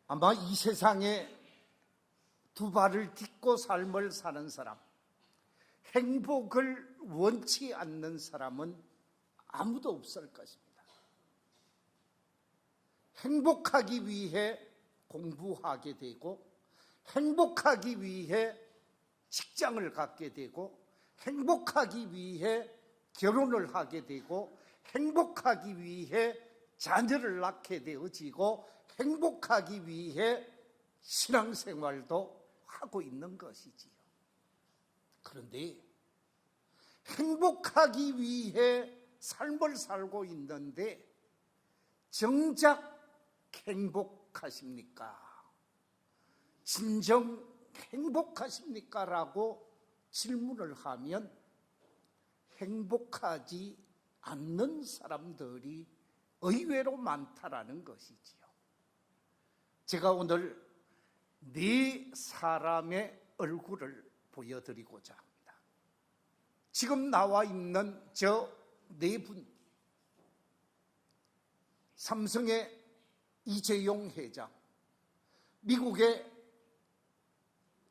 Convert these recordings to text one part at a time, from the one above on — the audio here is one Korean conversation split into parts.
아마 이 세상에 두 발을 딛고 삶을 사는 사람, 행복을 원치 않는 사람은 아무도 없을 것입니다. 행복하기 위해 공부하게 되고, 행복하기 위해 직장을 갖게 되고, 행복하기 위해 결혼을 하게 되고, 행복하기 위해 자녀를 낳게 되어지고, 행복하기 위해 신앙생활도 하고 있는 것이지요. 그런데 행복하기 위해 삶을 살고 있는데 정작 행복하십니까? 진정 행복하십니까? 라고 질문을 하면 행복하지 않는 사람들이 의외로 많다라는 것이지요. 제가 오늘 네 사람의 얼굴을 보여드리고자 합니다. 지금 나와 있는 저 네 분, 삼성의 이재용 회장, 미국의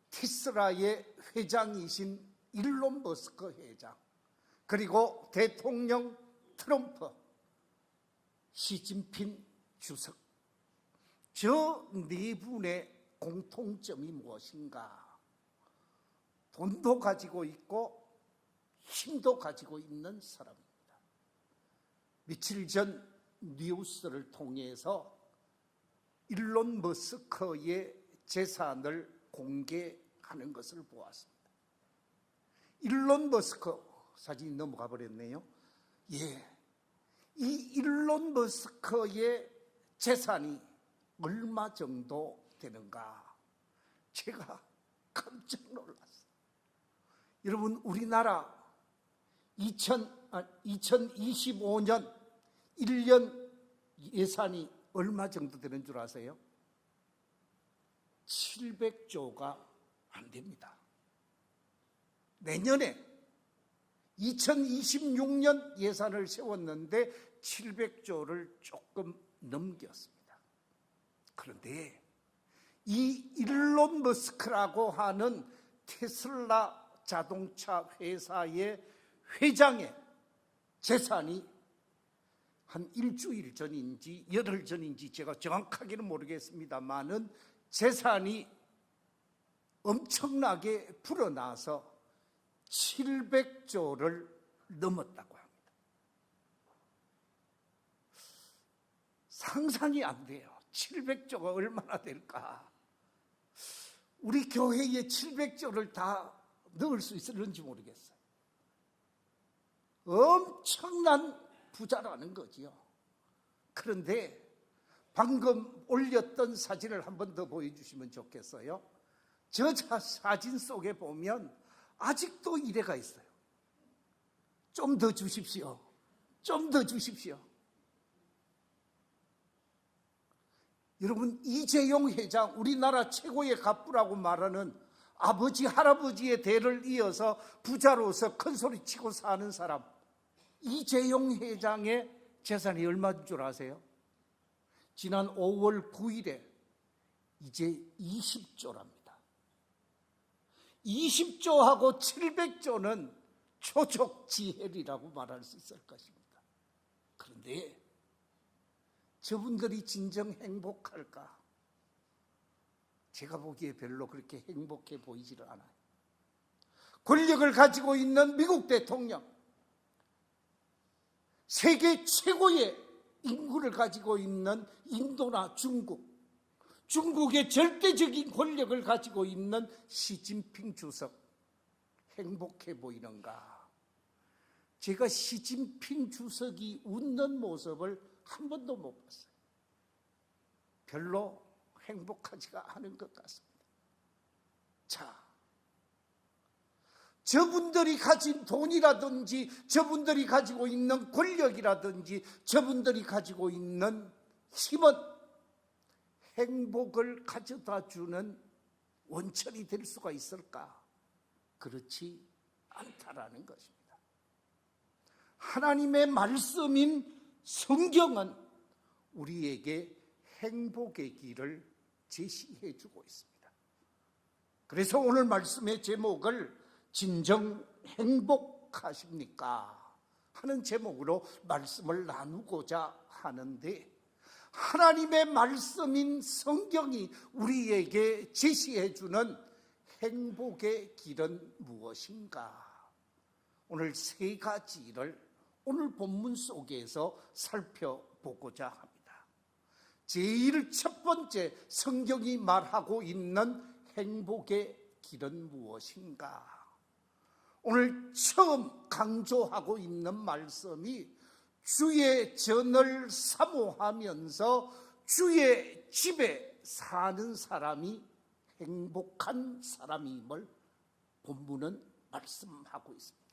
테슬라의 회장이신 일론 머스크 회장, 그리고 대통령 트럼프, 시진핑 주석, 저 네 분의 공통점이 무엇인가? 돈도 가지고 있고 힘도 가지고 있는 사람입니다. 며칠 전 뉴스를 통해서 일론 머스크의 재산을 공개하는 것을 보았습니다. 일론 머스크, 사진이 넘어가 버렸네요. 예, 이 일론 머스크의 재산이 얼마 정도 되는가? 제가 깜짝 놀랐어요. 여러분, 우리나라 2025년 1년 예산이 얼마 정도 되는 줄 아세요? 700조가 안 됩니다. 내년에 2026년 예산을 세웠는데 700조를 조금 넘겼습니다. 그런데 이 일론 머스크라고 하는 테슬라 자동차 회사의 회장의 재산이 한 일주일 전인지 열흘 전인지 제가 정확하게는 모르겠습니다만은 재산이 엄청나게 불어나서 700조를 넘었다고 합니다. 상상이 안 돼요. 700조가 얼마나 될까? 우리 교회에 700조를 다 넣을 수 있을는지 모르겠어요. 엄청난 부자라는 거지요. 그런데 방금 올렸던 사진을 한 번 더 보여주시면 좋겠어요. 저 사진 속에 보면 아직도 이래가 있어요. 좀 더 주십시오. 좀 더 주십시오. 여러분, 이재용 회장, 우리나라 최고의 갑부라고 말하는 아버지, 할아버지의 대를 이어서 부자로서 큰 소리치고 사는 사람, 이재용 회장의 재산이 얼마인 줄 아세요? 지난 5월 9일에 이제 20조랍니다. 20조하고 700조는 초족지혈이라고 말할 수 있을 것입니다. 그런데 저분들이 진정 행복할까? 제가 보기에 별로 그렇게 행복해 보이지를 않아요. 권력을 가지고 있는 미국 대통령, 세계 최고의 인구를 가지고 있는 인도나 중국, 중국의 절대적인 권력을 가지고 있는 시진핑 주석, 행복해 보이는가? 제가 시진핑 주석이 웃는 모습을 한 번도 못 봤어요. 별로 행복하지가 않은 것 같습니다. 자, 저분들이 가진 돈이라든지 저분들이 가지고 있는 권력이라든지 저분들이 가지고 있는 힘은 행복을 가져다 주는 원천이 될 수가 있을까? 그렇지 않다라는 것입니다. 하나님의 말씀인 성경은 우리에게 행복의 길을 제시해 주고 있습니다. 그래서 오늘 말씀의 제목을 진정 행복하십니까? 하는 제목으로 말씀을 나누고자 하는데, 하나님의 말씀인 성경이 우리에게 제시해 주는 행복의 길은 무엇인가? 오늘 세 가지를 오늘 본문 속에서 살펴보고자 합니다. 제일 첫 번째, 성경이 말하고 있는 행복의 길은 무엇인가? 오늘 처음 강조하고 있는 말씀이 주의 전을 사모하면서 주의 집에 사는 사람이 행복한 사람임을 본문은 말씀하고 있습니다.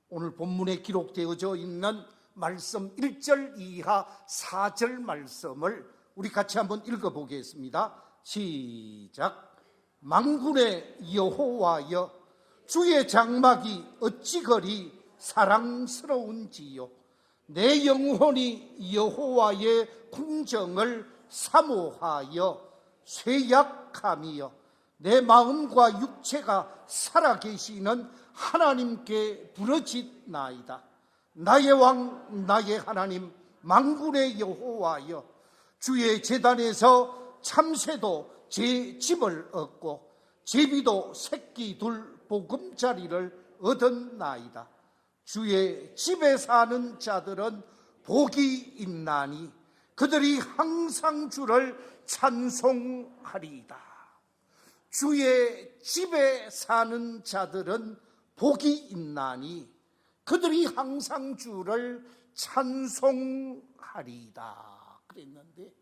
오늘 본문에 기록되어져 있는 말씀 1절 이하 4절 말씀을 우리 같이 한번 읽어보겠습니다. 시작. 만군의 여호와여, 주의 장막이 어찌 그리 사랑스러운지요. 내 영혼이 여호와의 궁정을 사모하여 쇠약함이여, 내 마음과 육체가 살아계시는 하나님께 부르짖나이다. 나의 왕 나의 하나님 만군의 여호와여, 주의 제단에서 참새도 제 집을 얻고 제비도 새끼 둘 보금자리를 얻었나이다. 주의 집에 사는 자들은 복이 있나니 그들이 항상 주를 찬송하리이다. 주의 집에 사는 자들은 복이 있나니 그들이 항상 주를 찬송하리이다 그랬는데,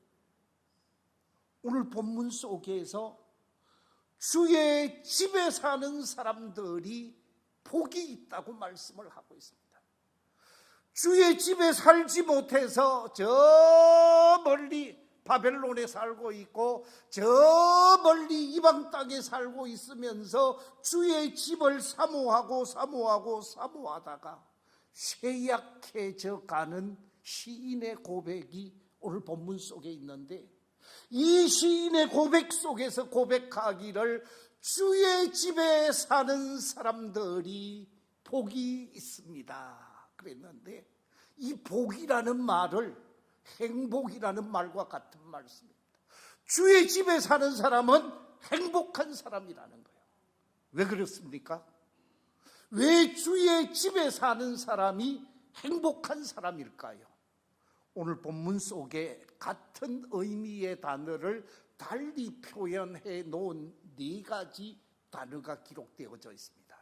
오늘 본문 속에서 주의 집에 사는 사람들이 복이 있다고 말씀을 하고 있습니다. 주의 집에 살지 못해서 저 멀리 바벨론에 살고 있고 저 멀리 이방 땅에 살고 있으면서 주의 집을 사모하다가 쇠약해져 가는 시인의 고백이 오늘 본문 속에 있는데, 이 시인의 고백 속에서 고백하기를 주의 집에 사는 사람들이 복이 있습니다 그랬는데, 이 복이라는 말을 행복이라는 말과 같은 말씀입니다. 주의 집에 사는 사람은 행복한 사람이라는 거예요. 왜 그렇습니까? 왜 주의 집에 사는 사람이 행복한 사람일까요? 오늘 본문 속에 같은 의미의 단어를 달리 표현해 놓은 네 가지 단어가 기록되어져 있습니다.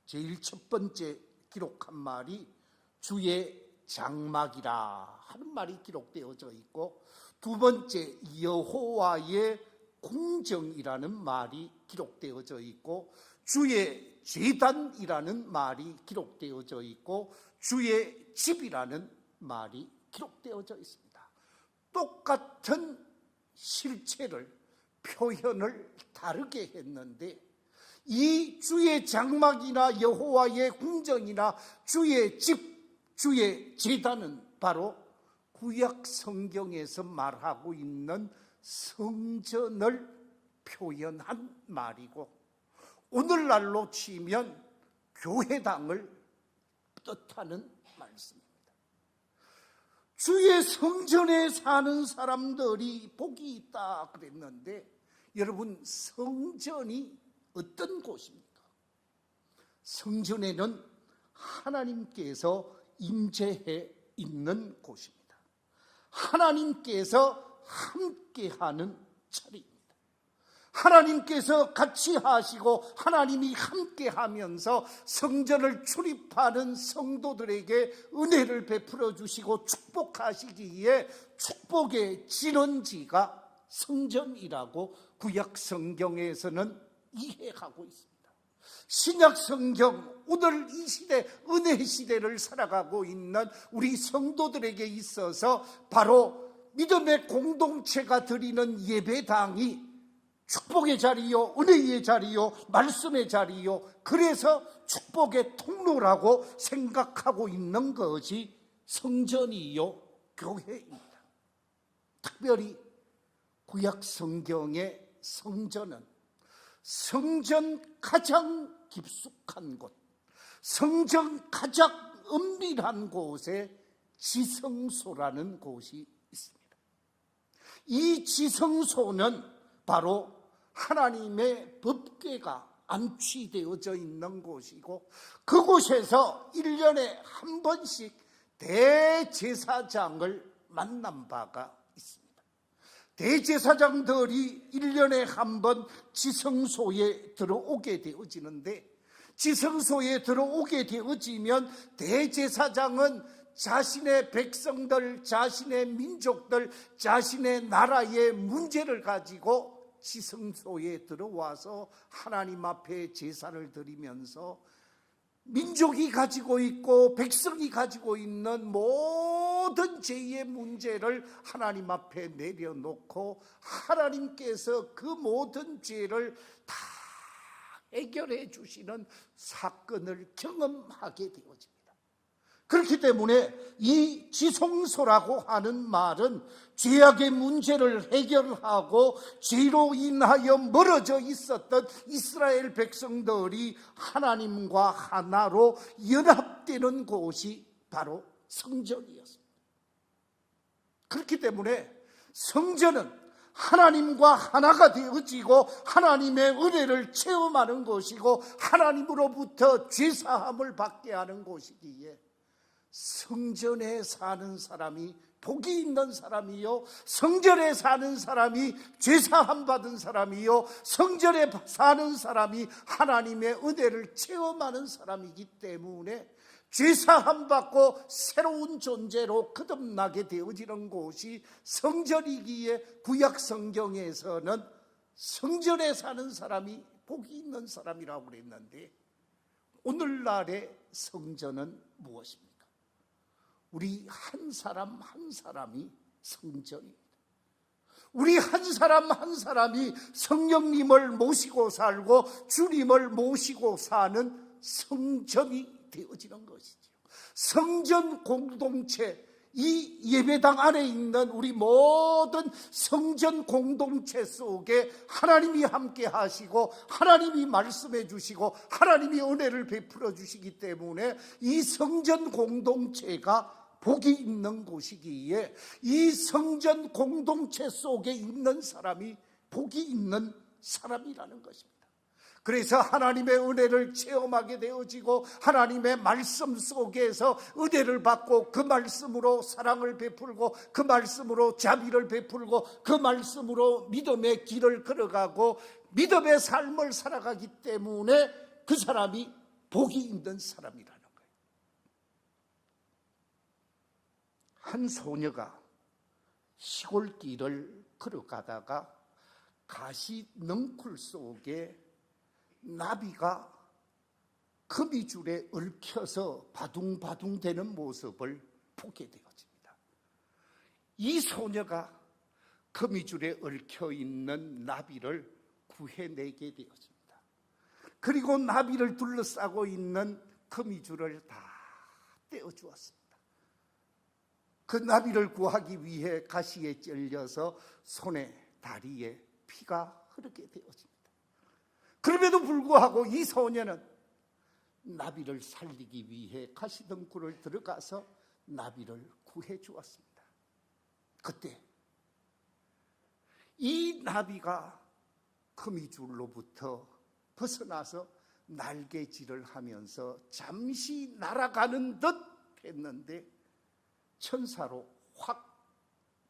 제일 첫 번째 기록한 말이 주의 장막이라 하는 말이 기록되어져 있고, 두 번째 여호와의 궁정이라는 말이 기록되어져 있고, 주의 제단이라는 말이 기록되어져 있고, 주의 집이라는 말이 기록되어져 있습니다. 똑같은 실체를, 표현을 다르게 했는데, 이 주의 장막이나 여호와의 궁정이나 주의 집, 주의 제단은 바로 구약 성경에서 말하고 있는 성전을 표현한 말이고, 오늘날로 치면 교회당을 뜻하는 말씀입니다. 주의 성전에 사는 사람들이 복이 있다 그랬는데, 여러분, 성전이 어떤 곳입니까? 성전에는 하나님께서 임재해 있는 곳입니다. 하나님께서 함께하는 자리입니다. 하나님께서 같이 하시고 하나님이 함께하면서 성전을 출입하는 성도들에게 은혜를 베풀어 주시고 축복하시기에 축복의 진원지가 성전이라고 구약 성경에서는 이해하고 있습니다. 신약 성경, 오늘 이 시대, 은혜 시대를 살아가고 있는 우리 성도들에게 있어서 바로 믿음의 공동체가 드리는 예배당이 축복의 자리요, 은혜의 자리요, 말씀의 자리요, 그래서 축복의 통로라고 생각하고 있는 것이 성전이요, 교회입니다. 특별히 구약 성경의 성전은 성전 가장 깊숙한 곳, 성전 가장 은밀한 곳에 지성소라는 곳이 있습니다. 이 지성소는 바로 하나님의 법궤가 안치되어져 있는 곳이고, 그곳에서 1년에 한 번씩 대제사장을 만난 바가 있습니다. 대제사장들이 1년에 한 번 지성소에 들어오게 되어지는데, 지성소에 들어오게 되어지면 대제사장은 자신의 백성들, 자신의 민족들, 자신의 나라의 문제를 가지고 지성소에 들어와서 하나님 앞에 제사를 드리면서 민족이 가지고 있고 백성이 가지고 있는 모든 죄의 문제를 하나님 앞에 내려놓고 하나님께서 그 모든 죄를 다 해결해 주시는 사건을 경험하게 되어집니다. 그렇기 때문에 이 지성소라고 하는 말은 죄악의 문제를 해결하고 죄로 인하여 멀어져 있었던 이스라엘 백성들이 하나님과 하나로 연합되는 곳이 바로 성전이었습니다. 그렇기 때문에 성전은 하나님과 하나가 되어지고 하나님의 은혜를 체험하는 곳이고 하나님으로부터 죄사함을 받게 하는 곳이기에 성전에 사는 사람이 복이 있는 사람이요, 성전에 사는 사람이 죄사함 받은 사람이요, 성전에 사는 사람이 하나님의 은혜를 체험하는 사람이기 때문에 죄사함 받고 새로운 존재로 거듭나게 되어지는 곳이 성전이기에 구약 성경에서는 성전에 사는 사람이 복이 있는 사람이라고 그랬는데, 오늘날의 성전은 무엇입니까? 우리 한 사람 한 사람이 성전입니다. 우리 한 사람 한 사람이 성령님을 모시고 살고 주님을 모시고 사는 성전이 되어지는 것이죠. 성전 공동체, 이 예배당 안에 있는 우리 모든 성전 공동체 속에 하나님이 함께 하시고 하나님이 말씀해 주시고 하나님이 은혜를 베풀어 주시기 때문에 이 성전 공동체가 복이 있는 곳이기에 이 성전 공동체 속에 있는 사람이 복이 있는 사람이라는 것입니다. 그래서 하나님의 은혜를 체험하게 되어지고 하나님의 말씀 속에서 은혜를 받고 그 말씀으로 사랑을 베풀고 그 말씀으로 자비를 베풀고 그 말씀으로 믿음의 길을 걸어가고 믿음의 삶을 살아가기 때문에 그 사람이 복이 있는 사람이라는 거예요. 한 소녀가 시골길을 걸어가다가 가시 넝쿨 속에 나비가 거미줄에 얽혀서 바둥바둥 되는 모습을 보게 되어집니다. 이 소녀가 거미줄에 얽혀 있는 나비를 구해내게 되어집니다. 그리고 나비를 둘러싸고 있는 거미줄을 다 떼어주었습니다. 그 나비를 구하기 위해 가시에 찔려서 손에 다리에 피가 흐르게 되어집니다. 그럼에도 불구하고 이 소녀는 나비를 살리기 위해 가시덩굴을 들어가서 나비를 구해 주었습니다. 그때 이 나비가 거미줄로부터 벗어나서 날개질을 하면서 잠시 날아가는 듯 했는데 천사로 확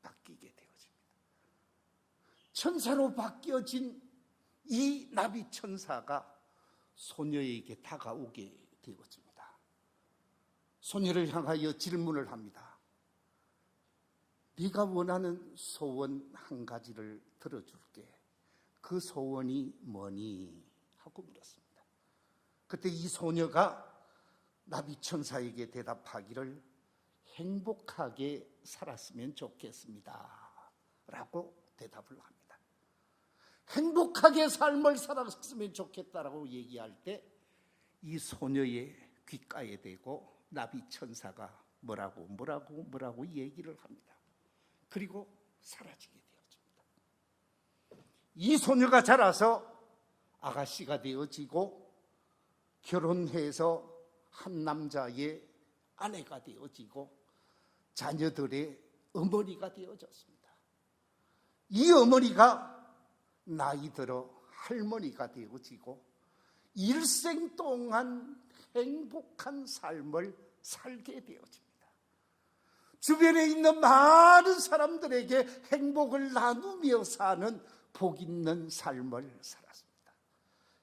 바뀌게 되어집니다. 천사로 바뀌어진 이 나비 천사가 소녀에게 다가오게 되어집니다. 소녀를 향하여 질문을 합니다. 네가 원하는 소원 한 가지를 들어줄게. 그 소원이 뭐니? 하고 물었습니다. 그때 이 소녀가 나비 천사에게 대답하기를 행복하게 살았으면 좋겠습니다 라고 대답을 합니다. 행복하게 삶을 살았으면 좋겠다라고 얘기할 때 이 소녀의 귓가에 대고 나비 천사가 뭐라고 얘기를 합니다. 그리고 사라지게 되어집니다. 이 소녀가 자라서 아가씨가 되어지고 결혼해서 한 남자의 아내가 되어지고 자녀들의 어머니가 되어졌습니다. 이 어머니가 나이 들어 할머니가 되어지고 일생 동안 행복한 삶을 살게 되어집니다. 주변에 있는 많은 사람들에게 행복을 나누며 사는 복 있는 삶을 살았습니다.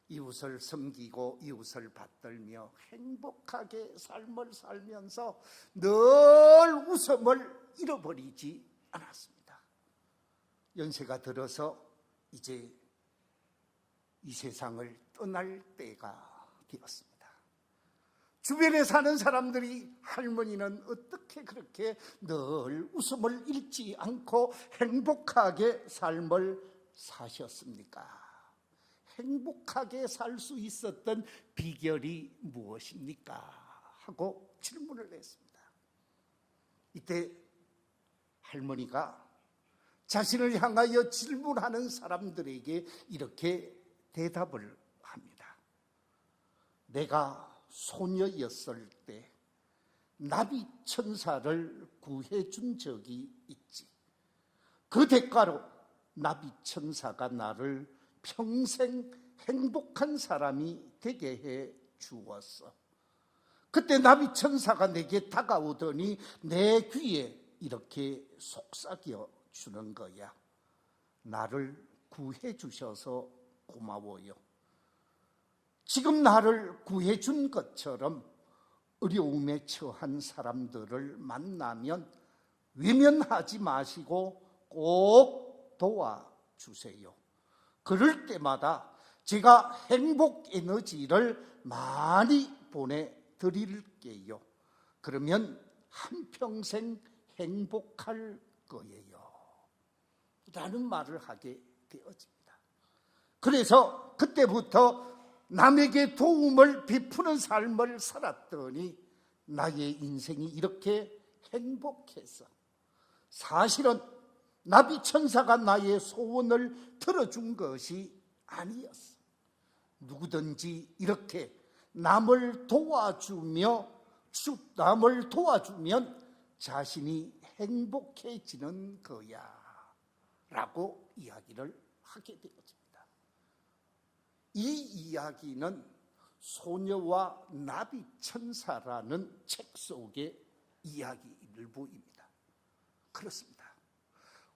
이웃을 섬기고 이웃을 받들며 행복하게 삶을 살면서 늘 웃음을 잃어버리지 않았습니다. 연세가 들어서 이제 이 세상을 떠날 때가 되었습니다. 주변에 사는 사람들이 할머니는 어떻게 그렇게 늘 웃음을 잃지 않고 행복하게 삶을 사셨습니까? 행복하게 살 수 있었던 비결이 무엇입니까? 하고 질문을 했습니다. 이때 할머니가 자신을 향하여 질문하는 사람들에게 이렇게 대답을 합니다. 내가 소녀였을 때 나비 천사를 구해준 적이 있지. 그 대가로 나비 천사가 나를 평생 행복한 사람이 되게 해 주었어. 그때 나비 천사가 내게 다가오더니 내 귀에 이렇게 속삭여 주는 거야. 나를 구해 주셔서 고마워요. 지금 나를 구해 준 것처럼 어려움에 처한 사람들을 만나면 외면하지 마시고 꼭 도와주세요. 그럴 때마다 제가 행복 에너지를 많이 보내드릴게요. 그러면 한평생 행복할 거예요. 라는 말을 하게 되어집니다. 그래서 그때부터 남에게 도움을 베푸는 삶을 살았더니 나의 인생이 이렇게 행복했어. 사실은 나비 천사가 나의 소원을 들어준 것이 아니었어. 누구든지 이렇게 남을 도와주면 자신이 행복해지는 거야 라고 이야기를 하게 되었습니다. 이 이야기는 소녀와 나비 천사라는 책 속의 이야기 일부입니다. 그렇습니다.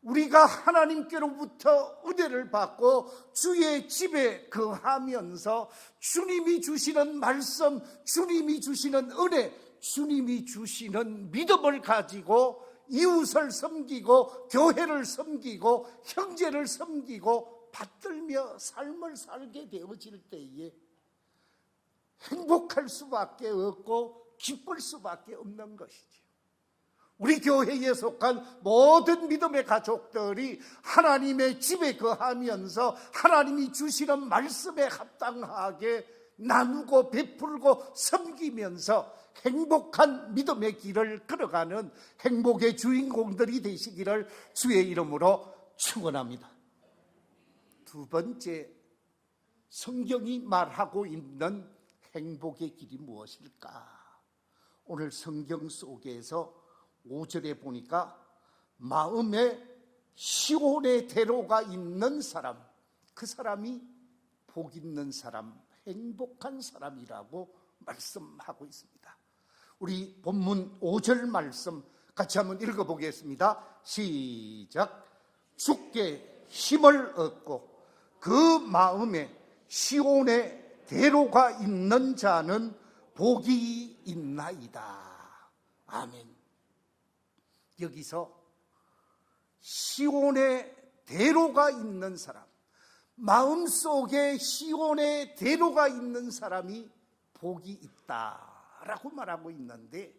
우리가 하나님께로부터 은혜를 받고 주의 집에 거하면서 주님이 주시는 말씀, 주님이 주시는 은혜, 주님이 주시는 믿음을 가지고 이웃을 섬기고 교회를 섬기고 형제를 섬기고 받들며 삶을 살게 되어질 때에 행복할 수밖에 없고 기쁠 수밖에 없는 것이죠. 우리 교회에 속한 모든 믿음의 가족들이 하나님의 집에 거하면서 하나님이 주시는 말씀에 합당하게 나누고 베풀고 섬기면서 행복한 믿음의 길을 걸어가는 행복의 주인공들이 되시기를 주의 이름으로 축원합니다. 두 번째, 성경이 말하고 있는 행복의 길이 무엇일까? 오늘 성경 속에서 5절에 보니까 마음에 시온의 대로가 있는 사람, 그 사람이 복 있는 사람, 행복한 사람이라고 말씀하고 있습니다. 우리 본문 5절 말씀 같이 한번 읽어보겠습니다. 시작. 주께 힘을 얻고 그 마음에 시온의 대로가 있는 자는 복이 있나이다. 아멘. 여기서 시온의 대로가 있는 사람, 마음속에 시온의 대로가 있는 사람이 복이 있다라고 말하고 있는데,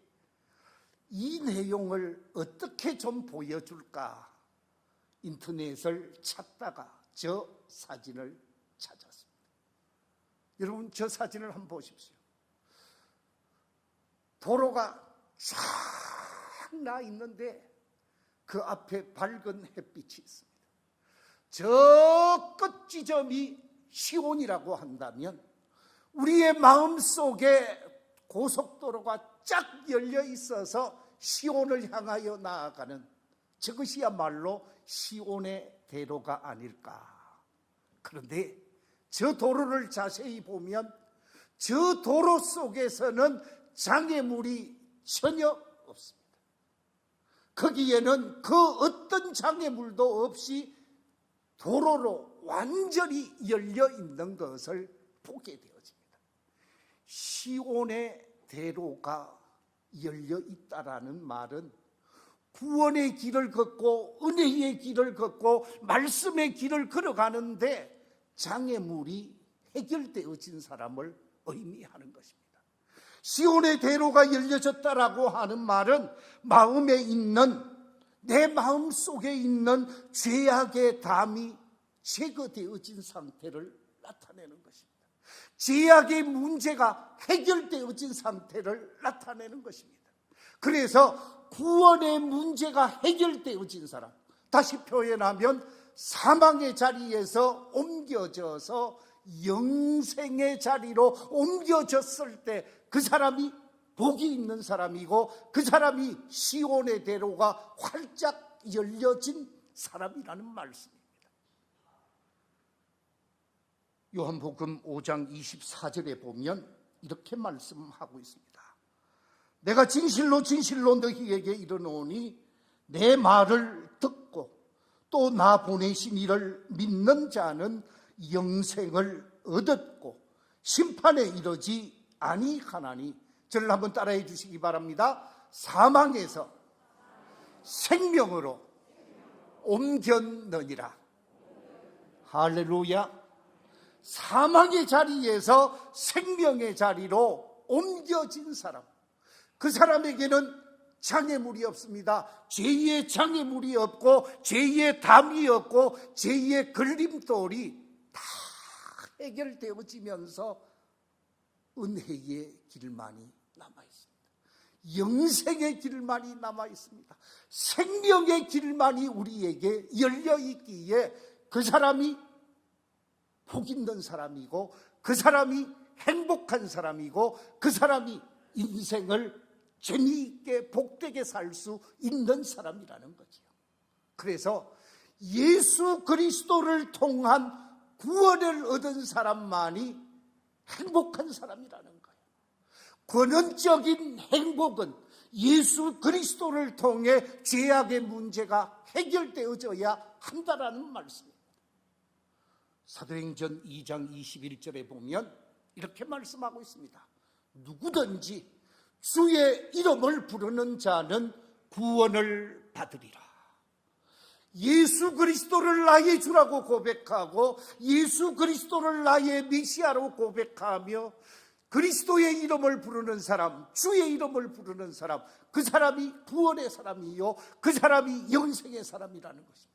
이 내용을 어떻게 좀 보여줄까 인터넷을 찾다가 저 사진을 찾았습니다. 여러분, 저 사진을 한번 보십시오. 도로가 쫙 나 있는데 그 앞에 밝은 햇빛이 있습니다. 저 지점이 시온이라고 한다면 우리의 마음속에 고속도로가 쫙 열려 있어서 시온을 향하여 나아가는 저것이야말로 시온의 대로가 아닐까. 그런데 저 도로를 자세히 보면 저 도로 속에서는 장애물이 전혀 없습니다. 거기에는 그 어떤 장애물도 없이 도로로 완전히 열려 있는 것을 보게 되어집니다. 시온의 대로가 열려 있다라는 말은 구원의 길을 걷고 은혜의 길을 걷고 말씀의 길을 걸어가는데 장애물이 해결되어진 사람을 의미하는 것입니다. 시온의 대로가 열려졌다라고 하는 말은 마음에 있는, 내 마음 속에 있는 죄악의 담이 제거되어진 상태를 나타내는 것입니다. 죄악의 문제가 해결되어진 상태를 나타내는 것입니다. 그래서 구원의 문제가 해결되어진 사람, 다시 표현하면 사망의 자리에서 옮겨져서 영생의 자리로 옮겨졌을 때 그 사람이 복이 있는 사람이고 그 사람이 시온의 대로가 활짝 열려진 사람이라는 말씀입니다. 요한복음 5장 24절에 보면 이렇게 말씀하고 있습니다. 내가 진실로 진실로 너희에게 이르노니 내 말을 듣고 또 나 보내신 이를 믿는 자는 영생을 얻었고 심판에 이르지 아니하나니. 저를 한번 따라해 주시기 바랍니다. 사망에서 생명으로 옮겼느니라. 할렐루야. 사망의 자리에서 생명의 자리로 옮겨진 사람, 그 사람에게는 장애물이 없습니다. 죄의 장애물이 없고 죄의 담이 없고 죄의 걸림돌이 다 해결되어지면서 은혜의 길만이 남아있습니다. 영생의 길만이 남아있습니다. 생명의 길만이 우리에게 열려있기에 그 사람이 복 있는 사람이고 그 사람이 행복한 사람이고 그 사람이 인생을 재미있게 복되게 살 수 있는 사람이라는 거죠. 그래서 예수 그리스도를 통한 구원을 얻은 사람만이 행복한 사람이라는 거예요. 근원적인 행복은 예수 그리스도를 통해 죄악의 문제가 해결되어져야 한다라는 말씀입니다. 사도행전 2장 21절에 보면 이렇게 말씀하고 있습니다. 누구든지 주의 이름을 부르는 자는 구원을 받으리라. 예수 그리스도를 나의 주라고 고백하고 예수 그리스도를 나의 메시아로 고백하며 그리스도의 이름을 부르는 사람, 주의 이름을 부르는 사람, 그 사람이 구원의 사람이요 그 사람이 영생의 사람이라는 것입니다.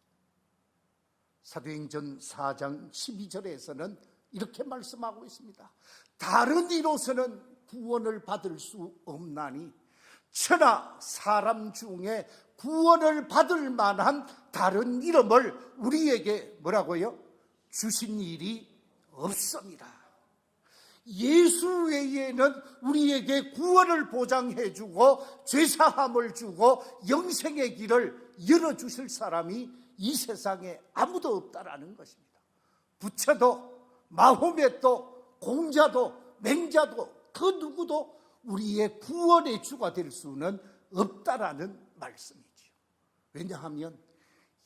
사도행전 4장 12절에서는 이렇게 말씀하고 있습니다. 다른 이로서는 구원을 받을 수 없나니 천하 사람 중에 구원을 받을 만한 다른 이름을 우리에게 뭐라고요? 주신 일이 없습니다. 예수 외에는 우리에게 구원을 보장해주고 죄사함을 주고 영생의 길을 열어주실 사람이 이 세상에 아무도 없다라는 것입니다. 부처도 마호멧도 공자도 맹자도 그 누구도 우리의 구원의 주가 될 수는 없다라는 말씀이죠. 왜냐하면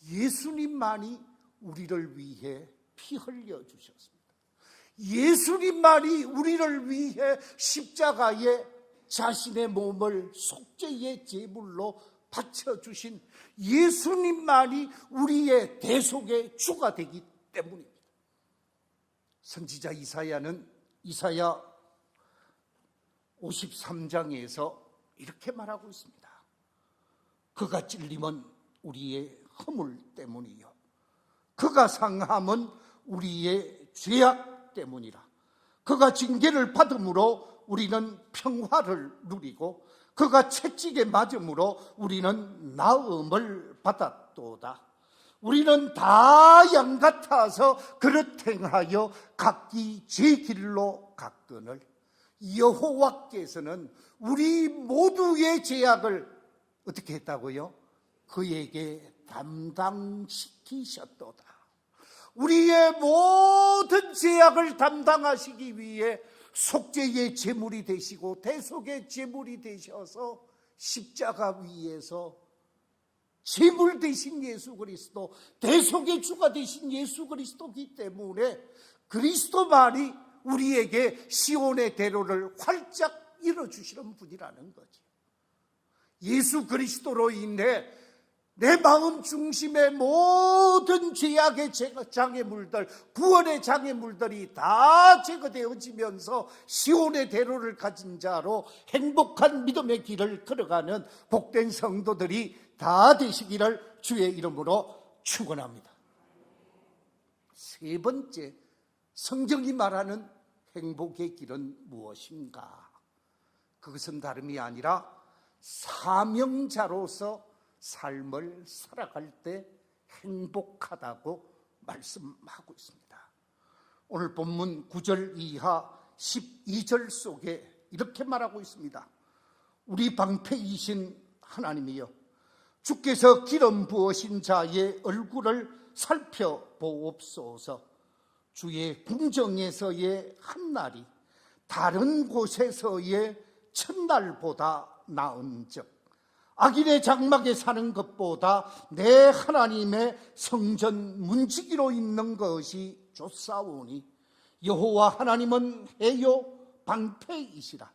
예수님만이 우리를 위해 피 흘려 주셨습니다. 예수님만이 우리를 위해 십자가에 자신의 몸을 속죄의 제물로 바쳐주신 예수님만이 우리의 대속의 주가 되기 때문입니다. 선지자 이사야는 이사야 53장에서 이렇게 말하고 있습니다. 그가 찔림은 우리의 허물 때문이요 그가 상함은 우리의 죄악 때문이라. 그가 징계를 받음으로 우리는 평화를 누리고 그가 채찍에 맞음으로 우리는 나음을 받았도다. 우리는 다 양 같아서 그릇 행하여 각기 제 길로 갔거늘 여호와께서는 우리 모두의 죄악을 어떻게 했다고요? 그에게 담당시키셨도다. 우리의 모든 죄악을 담당하시기 위해 속죄의 제물이 되시고 대속의 제물이 되셔서 십자가 위에서 제물 되신 예수 그리스도, 대속의 주가 되신 예수 그리스도이기 때문에 그리스도만이 우리에게 시온의 대로를 활짝 열어주시는 분이라는 거죠. 예수 그리스도로 인해 내 마음 중심의 모든 죄악의 장애물들, 구원의 장애물들이 다 제거되어지면서 시온의 대로를 가진 자로 행복한 믿음의 길을 걸어가는 복된 성도들이 다 되시기를 주의 이름으로 축원합니다. 세 번째, 성경이 말하는 행복의 길은 무엇인가? 그것은 다름이 아니라 사명자로서 삶을 살아갈 때 행복하다고 말씀하고 있습니다. 오늘 본문 9절 이하 12절 속에 이렇게 말하고 있습니다. 우리 방패이신 하나님이여, 주께서 기름 부으신 자의 얼굴을 살펴보옵소서. 주의 궁정에서의 한날이 다른 곳에서의 첫날보다 나은즉 악인의 장막에 사는 것보다 내 하나님의 성전 문지기로 있는 것이 좋사오니 여호와 하나님은 해요 방패이시라.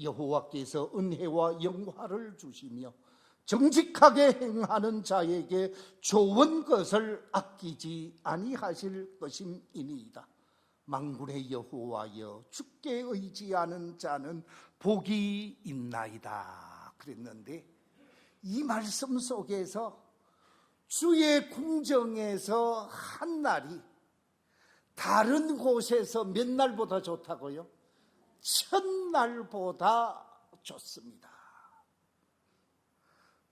여호와께서 은혜와 영화를 주시며 정직하게 행하는 자에게 좋은 것을 아끼지 아니하실 것임이니이다. 만군의 여호와여, 주께 의지하는 자는 복이 있나이다 그랬는데, 이 말씀 속에서 주의 궁정에서 한 날이 다른 곳에서 몇 날보다 좋다고요? 첫날보다 좋습니다.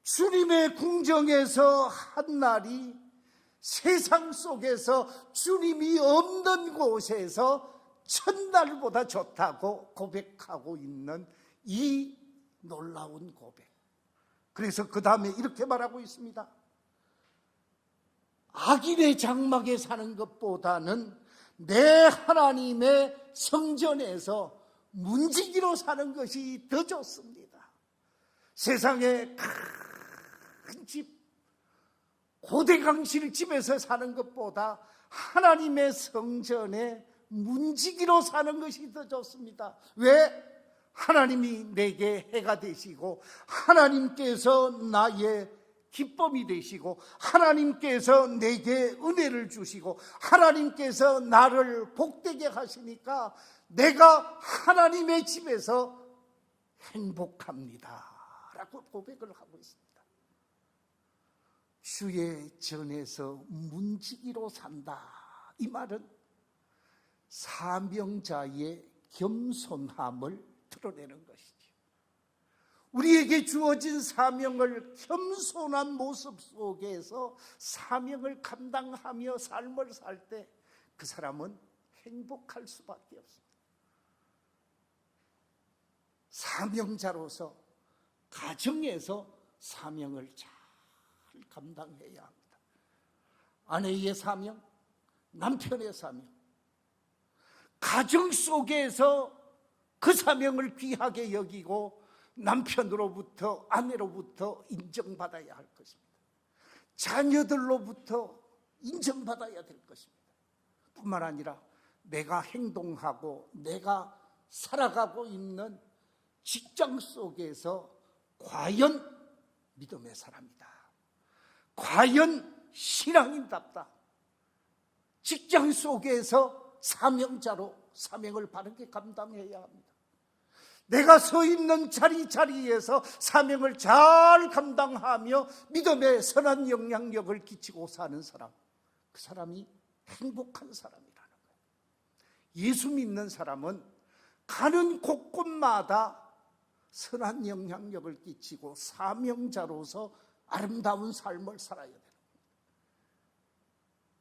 주님의 궁정에서 한 날이 세상 속에서 주님이 없는 곳에서 첫날보다 좋다고 고백하고 있는 이 놀라운 고백. 그래서 그 다음에 이렇게 말하고 있습니다. 악인의 장막에 사는 것보다는 내 하나님의 성전에서 문지기로 사는 것이 더 좋습니다. 세상에 큰 집, 고대강실 집에서 사는 것보다 하나님의 성전에 문지기로 사는 것이 더 좋습니다. 왜? 하나님이 내게 해가 되시고 하나님께서 나의 기쁨이 되시고 하나님께서 내게 은혜를 주시고 하나님께서 나를 복되게 하시니까 내가 하나님의 집에서 행복합니다 라고 고백을 하고 있습니다. 주의 전에서 문지기로 산다, 이 말은 사명자의 겸손함을 드러내는 것이죠. 우리에게 주어진 사명을 겸손한 모습 속에서 사명을 감당하며 삶을 살 때 그 사람은 행복할 수밖에 없습니다. 사명자로서 가정에서 사명을 잘 감당해야 합니다. 아내의 사명, 남편의 사명, 가정 속에서 그 사명을 귀하게 여기고 남편으로부터, 아내로부터 인정받아야 할 것입니다. 자녀들로부터 인정받아야 될 것입니다. 뿐만 아니라 내가 행동하고 내가 살아가고 있는 직장 속에서 과연 믿음의 사람이다, 과연 신앙인답다, 직장 속에서 사명자로 사명을 바르게 감당해야 합니다. 내가 서 있는 자리에서 사명을 잘 감당하며 믿음의 선한 영향력을 끼치고 사는 사람, 그 사람이 행복한 사람이라는 거예요. 예수 믿는 사람은 가는 곳곳마다 선한 영향력을 끼치고 사명자로서 아름다운 삶을 살아야 돼요.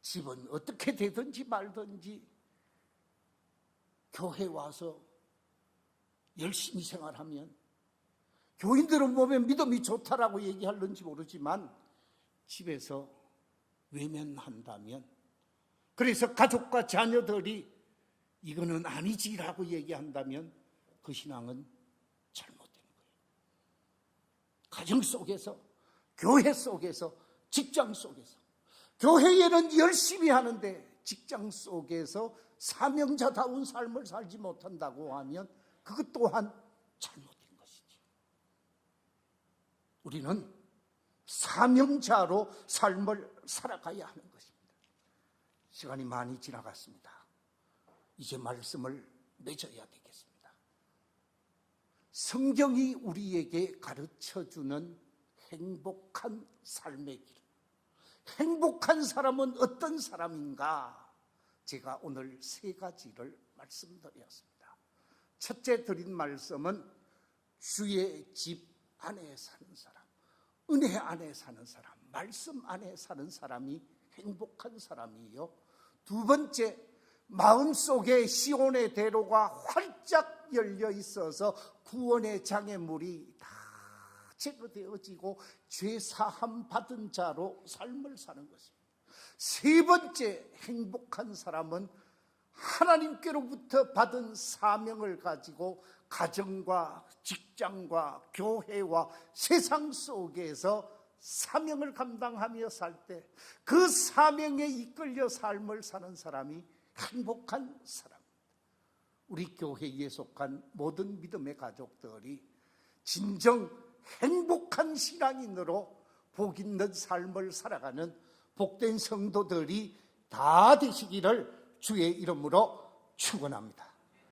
집은 어떻게 되든지 말든지 교회 와서 열심히 생활하면, 교인들은 보면 믿음이 좋다라고 얘기하는지 모르지만 집에서 외면한다면, 그래서 가족과 자녀들이 이거는 아니지라고 얘기한다면 그 신앙은 잘못된 거예요. 가정 속에서, 교회 속에서, 직장 속에서, 교회에는 열심히 하는데 직장 속에서 사명자다운 삶을 살지 못한다고 하면 그것 또한 잘못된 것이지. 우리는 사명자로 삶을 살아가야 하는 것입니다. 시간이 많이 지나갔습니다. 이제 말씀을 맺어야 되겠습니다. 성경이 우리에게 가르쳐주는 행복한 삶의 길, 행복한 사람은 어떤 사람인가? 제가 오늘 3가지를 말씀드렸습니다. 첫째 드린 말씀은 주의 집 안에 사는 사람, 은혜 안에 사는 사람, 말씀 안에 사는 사람이 행복한 사람이요. 2번째, 마음속에 시온의 대로가 활짝 열려 있어서 구원의 장애물이 다 제거되어지고 죄사함 받은 자로 삶을 사는 것입니다. 3번째, 행복한 사람은 하나님께로부터 받은 사명을 가지고 가정과 직장과 교회와 세상 속에서 사명을 감당하며 살 때 그 사명에 이끌려 삶을 사는 사람이 행복한 사람입니다. 우리 교회에 속한 모든 믿음의 가족들이 진정 행복한 신앙인으로 복 있는 삶을 살아가는 복된 성도들이 다 되시기를 주의 이름으로 축원합니다.